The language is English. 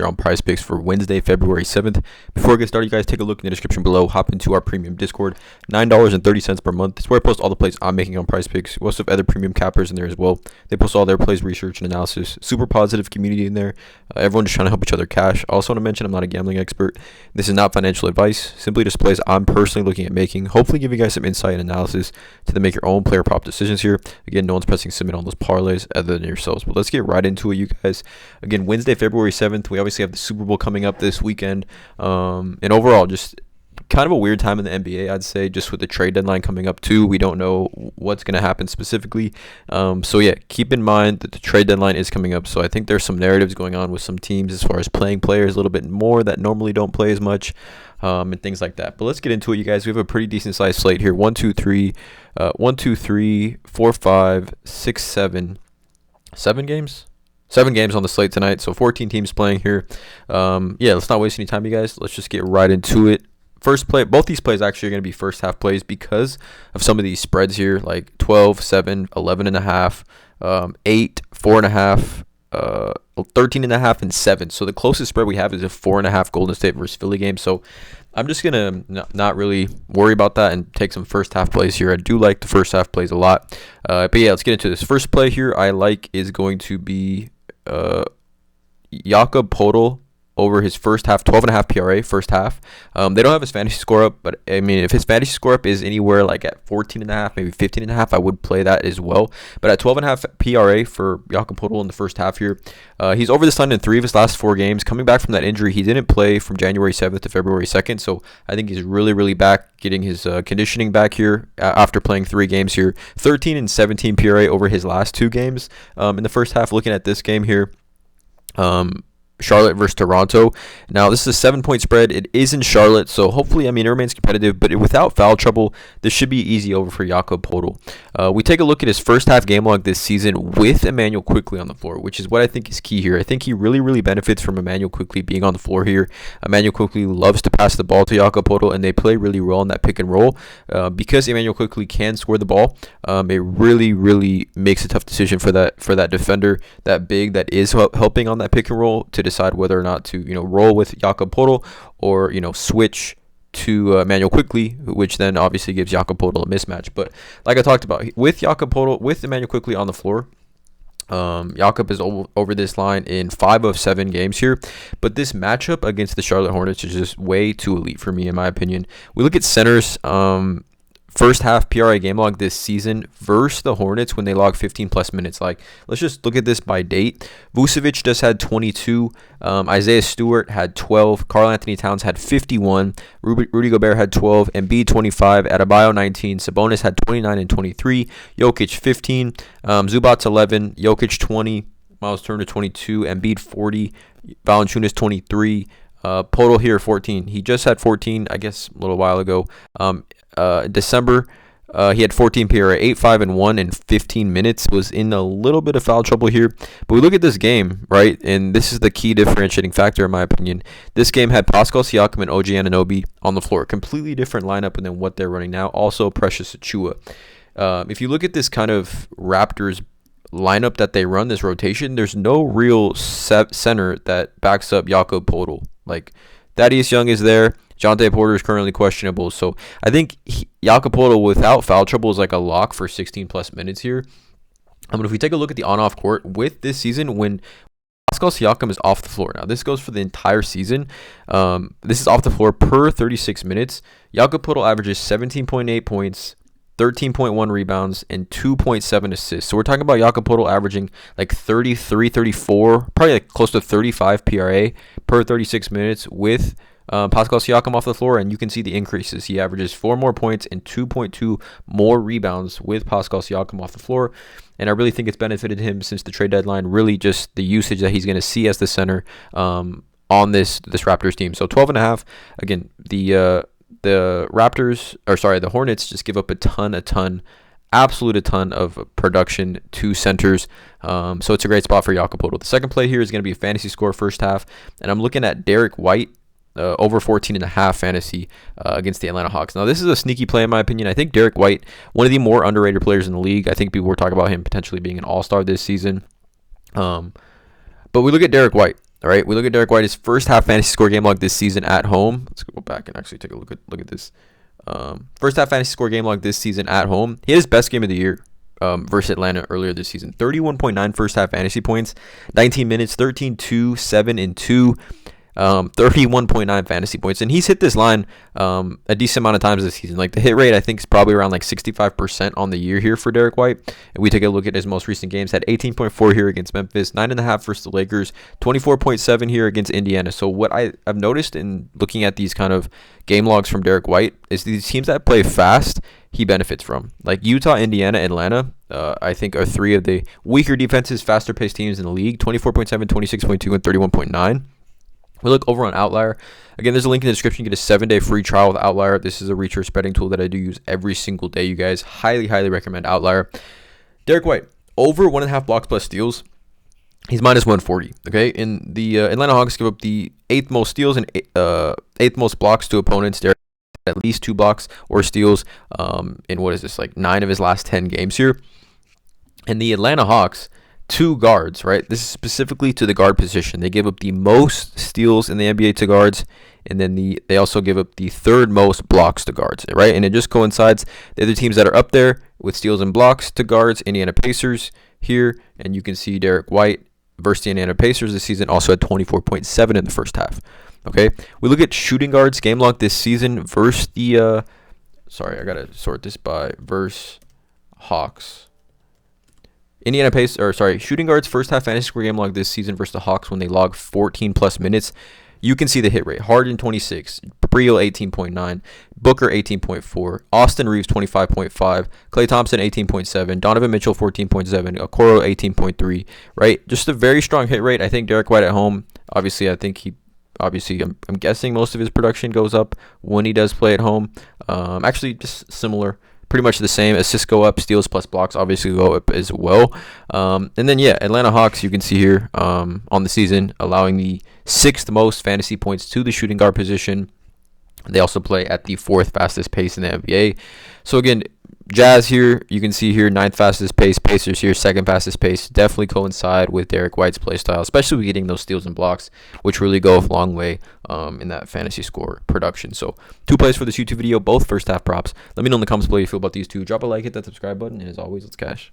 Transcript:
here on PrizePicks for Wednesday, February 7th. Before we get started, you guys take a look in the description below. Hop into our premium Discord, $9.30 per month. It's where I post all the plays I'm making on PrizePicks. We also have other premium cappers in there as well. They post all their plays, research, and analysis. Super positive community in there. Everyone just trying to help each other cash. I also want to mention I'm not a gambling expert. This is not financial advice. Simply just plays I'm personally looking at making. Hopefully give you guys some insight and analysis to then make your own player prop decisions here. Again, no one's pressing submit on those parlays other than yourselves. But let's get right into it, you guys. Again, Wednesday, February 7th. We obviously have the Super Bowl coming up this weekend. And overall, just kind of a weird time in the NBA, I'd say, just with the trade deadline coming up too. We don't know what's going to happen specifically. So yeah, keep in mind that the trade deadline is coming up. So I think there's some narratives going on with some teams as far as playing players a little bit more that normally don't play as much, and things like that. But let's get into it, you guys. We have a pretty decent sized slate here. 1, 2, 3, 4, 5, 6, 7 games. 7 games on the slate tonight, so 14 teams playing here. Yeah, let's not waste any time, you guys. Let's just get right into it. First play, both these plays actually are going to be first half plays because of some of these spreads here, like 12, 7, 11.5, 8, 4.5, 13.5, and 7. So the closest spread we have is a 4.5 Golden State versus Philly game. So I'm just going to not really worry about that and take some first half plays here. I do like the first half plays a lot. But yeah, let's get into this. First play here I like is going to be Jakob Poeltl over his first half, 12.5 PRA first half. They don't have his fantasy score up, but I mean, if his fantasy score up is anywhere like at 14.5, maybe 15.5, I would play that as well. But at 12.5 PRA for Jakob Poeltl in the first half here, he's over this line in 3 of his last 4 games. Coming back from that injury, he didn't play from January 7th to February 2nd, so I think he's really back, getting his conditioning back here after playing 3 games here. 13 and 17 PRA over his last 2 games in the first half. Looking at this game here, Charlotte versus Toronto. Now, this is a 7-point spread. It is in Charlotte, so hopefully, I mean, it remains competitive, but without foul trouble, this should be easy over for Jakob Poeltl. We take a look at his first half game log this season with Emmanuel Quickley on the floor, which is what I think is key here. I think he really benefits from Emmanuel Quickley being on the floor here. Emmanuel Quickley loves to pass the ball to Jakob Poeltl, and they play really well in that pick and roll. Because Emmanuel Quickley can score the ball, it really makes a tough decision for that defender, that big that is helping on that pick and roll, to decide whether or not to roll with Jakob Poeltl or switch to Emmanuel Quickley, which then obviously gives Jakob Poeltl a mismatch. But like I talked about, with Jakob Poeltl, with Emmanuel Quickley on the floor, Jakob is over this line in 5 of 7 games here. But this matchup against the Charlotte Hornets is just way too elite for me, in my opinion. We look at centers. First half PRA game log this season versus the Hornets when they log 15 plus minutes. Like, let's just look at this by date. Vucevic just had 22. Isaiah Stewart had 12. Karl Anthony Towns had 51. Rudy Gobert had 12. Embiid 25. Adebayo 19. Sabonis had 29 and 23. Jokic 15. Zubac 11. Jokic 20. Miles Turner 22. Embiid 40. Valanciunas 23. Poeltl here 14. He just had 14, I guess, a little while ago. December, he had 14 PRA, 8, 5, and 1 in 15 minutes. Was in a little bit of foul trouble here. But we look at this game, right? And this is the key differentiating factor, in my opinion. This game had Pascal Siakam and OG Anunoby on the floor. Completely different lineup than what they're running now. Also, Precious Achiuwa. If you look at this kind of Raptors lineup that they run, this rotation, there's no real center that backs up Jakob Poeltl. Like, Thaddeus Young is there. Jonte Porter is currently questionable. So I think Jakob Poeltl without foul trouble is like a lock for 16 plus minutes here. But if we take a look at the on-off court with this season, when Pascal Siakam is off the floor, now this goes for the entire season. This is off the floor per 36 minutes. Jakob Poeltl averages 17.8 points, 13.1 rebounds, and 2.7 assists. So we're talking about Jakob Poeltl averaging like 33, 34, probably like close to 35 PRA per 36 minutes with Pascal Siakam off the floor, and you can see the increases. He averages 4 more points and 2.2 more rebounds with Pascal Siakam off the floor, and I really think it's benefited him since the trade deadline. Really, just the usage that he's going to see as the center on this Raptors team. So 12.5. Again, the Hornets just give up a ton of production to centers. So it's a great spot for Jakob Poeltl. The second play here is going to be a fantasy score first half, and I'm looking at Derrick White over 14.5 fantasy against the Atlanta Hawks. Now, this is a sneaky play in my opinion. I think Derrick White, one of the more underrated players in the league. I think people were talking about him potentially being an all-star this season. But we look at Derrick White. All right, we look at Derrick White, his first half fantasy score game log this season at home. Let's go back and actually take a look at this. First half fantasy score game log this season at home. He had his best game of the year versus Atlanta earlier this season. 31.9 first half fantasy points, 19 minutes, 13, 2, 7, and 2. 31.9 fantasy points, and he's hit this line a decent amount of times this season. Like the hit rate, I think, is probably around like 65% on the year here for Derrick White. And we take a look at his most recent games. Had 18.4 here against Memphis, 9.5 versus the Lakers, 24.7 here against Indiana. So what I've noticed in looking at these kind of game logs from Derrick White is these teams that play fast, he benefits from. Like Utah, Indiana, Atlanta, I think are three of the weaker defenses, faster paced teams in the league. 24.7, 26.2, and 31.9. We look over on Outlier. Again, there's a link in the description. You get a 7-day free trial with Outlier. This is a research betting tool that I do use every single day, you guys. Highly, highly recommend Outlier. Derrick White, over 1.5 blocks plus steals. He's minus 140. Okay, and the Atlanta Hawks give up the 8th most steals and 8th most blocks to opponents. Derrick at least 2 blocks or steals in what is this, like 9 of his last 10 games here. And the Atlanta Hawks, 2 guards, right? This is specifically to the guard position. They give up the most steals in the NBA to guards, and then they also give up the 3rd most blocks to guards, right? And it just coincides. The other teams that are up there with steals and blocks to guards, Indiana Pacers here, and you can see Derrick White versus the Indiana Pacers this season also had 24.7 in the first half. Okay, we look at shooting guards game log this season versus the sorry, I gotta sort this by versus Hawks. Shooting guards first half fantasy score game log this season versus the Hawks when they log 14 plus minutes. You can see the hit rate. Harden 26, Brio 18.9, Booker 18.4, Austin Reeves 25.5, Klay Thompson 18.7, Donovan Mitchell 14.7, Okoro 18.3. Right, just a very strong hit rate. I think Derrick White at home. Obviously, I'm guessing most of his production goes up when he does play at home. Actually, just similar. Pretty much the same. Assists go up, steals plus blocks obviously go up as well. And then, Atlanta Hawks, you can see here on the season, allowing the 6th most fantasy points to the shooting guard position. They also play at the 4th fastest pace in the NBA. So, again, Jazz here, you can see here 9th fastest pace. Pacers here, 2nd fastest pace. Definitely coincide with Derrick White's play style, especially with getting those steals and blocks, which really go a long way in that fantasy score production. So 2 plays for this YouTube video, both first half props. Let me know in the comments below how you feel about these two. Drop a like, hit that subscribe button, and as always, let's cash.